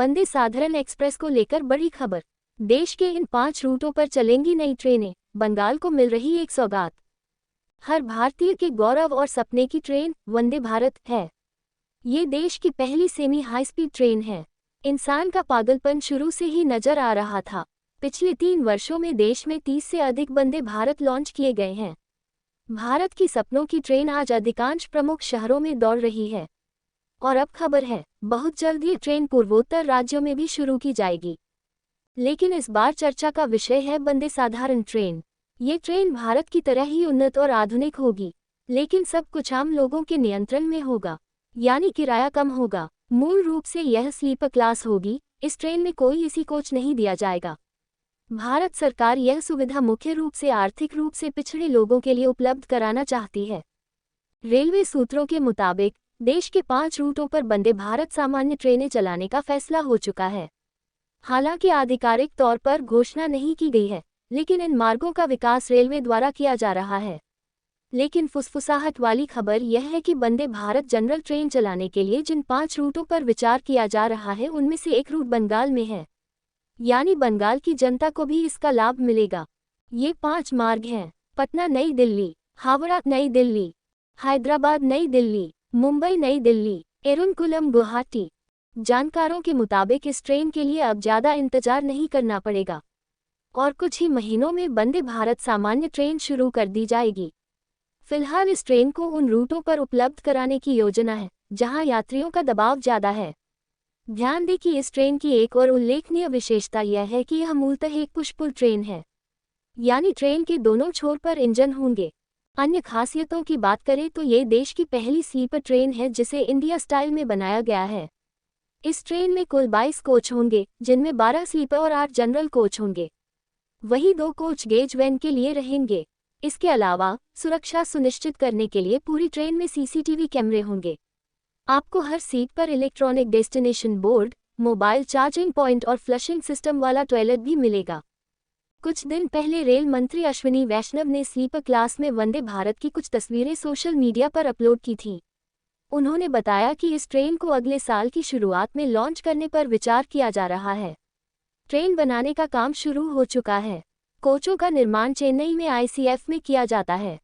Vande Bharat express को लेकर बड़ी खबर। देश के इन 5 रूटों पर चलेंगी नई ट्रेनें, बंगाल को मिल रही एक सौगात। हर भारतीय के गौरव और सपने की ट्रेन वंदे भारत है। ये देश की पहली सेमी हाई स्पीड ट्रेन है। इंसान का पागलपन शुरू से ही नजर आ रहा था। पिछले 3 वर्षों में देश में 30 से अधिक वंदे भारत लॉन्च किए गए हैं। भारत की सपनों की ट्रेन आज अधिकांश प्रमुख शहरों में दौड़ रही है। और अब खबर है, बहुत जल्द ये ट्रेन पूर्वोत्तर राज्यों में भी शुरू की जाएगी। लेकिन इस बार चर्चा का विषय है वंदे भारत ट्रेन। ये ट्रेन भारत की तरह ही उन्नत और आधुनिक होगी, लेकिन सब कुछ आम लोगों के नियंत्रण में होगा, यानी किराया कम होगा। मूल रूप से यह स्लीपर क्लास होगी। इस ट्रेन में कोई एसी कोच नहीं दिया जाएगा। भारत सरकार यह सुविधा मुख्य रूप से आर्थिक रूप से पिछड़े लोगों के लिए उपलब्ध कराना चाहती है। रेलवे सूत्रों के मुताबिक देश के 5 रूटों पर वंदे भारत सामान्य ट्रेनें चलाने का फैसला हो चुका है। हालांकि आधिकारिक तौर पर घोषणा नहीं की गई है, लेकिन इन मार्गों का विकास रेलवे द्वारा किया जा रहा है। लेकिन फुसफुसाहट वाली खबर यह है कि वंदे भारत जनरल ट्रेन चलाने के लिए जिन 5 रूटों पर विचार किया जा रहा है, उनमें से एक रूट बंगाल में है, यानी बंगाल की जनता को भी इसका लाभ मिलेगा। ये 5 मार्ग हैं: पटना नई दिल्ली, हावड़ा नई दिल्ली, हैदराबाद नई दिल्ली, मुंबई नई दिल्ली, एर्नाकुलम गुवाहाटी। जानकारों के मुताबिक इस ट्रेन के लिए अब ज़्यादा इंतजार नहीं करना पड़ेगा और कुछ ही महीनों में वंदे भारत सामान्य ट्रेन शुरू कर दी जाएगी। फिलहाल इस ट्रेन को उन रूटों पर उपलब्ध कराने की योजना है जहां यात्रियों का दबाव ज़्यादा है। ध्यान दें कि इस ट्रेन की एक और उल्लेखनीय विशेषता यह है कि यह मूलतः एक पुश पुल ट्रेन है, यानी ट्रेन के दोनों छोर पर इंजन होंगे। अन्य खासियतों की बात करें तो ये देश की पहली स्लीपर ट्रेन है जिसे इंडिया स्टाइल में बनाया गया है। इस ट्रेन में कुल 22 कोच होंगे, जिनमें 12 स्लीपर और 8 जनरल कोच होंगे। वहीं 2 कोच गेज वैन के लिए रहेंगे। इसके अलावा सुरक्षा सुनिश्चित करने के लिए पूरी ट्रेन में सीसीटीवी कैमरे होंगे। आपको हर सीट पर electronic destination board, mobile charging point और फ्लशिंग सिस्टम वाला टॉयलेट भी मिलेगा। कुछ दिन पहले रेल मंत्री अश्विनी वैष्णव ने स्लीपर क्लास में वंदे भारत की कुछ तस्वीरें सोशल मीडिया पर अपलोड की थीं। उन्होंने बताया कि इस ट्रेन को अगले साल की शुरुआत में लॉन्च करने पर विचार किया जा रहा है। ट्रेन बनाने का काम शुरू हो चुका है। कोचों का निर्माण चेन्नई में आईसीएफ में किया जाता है।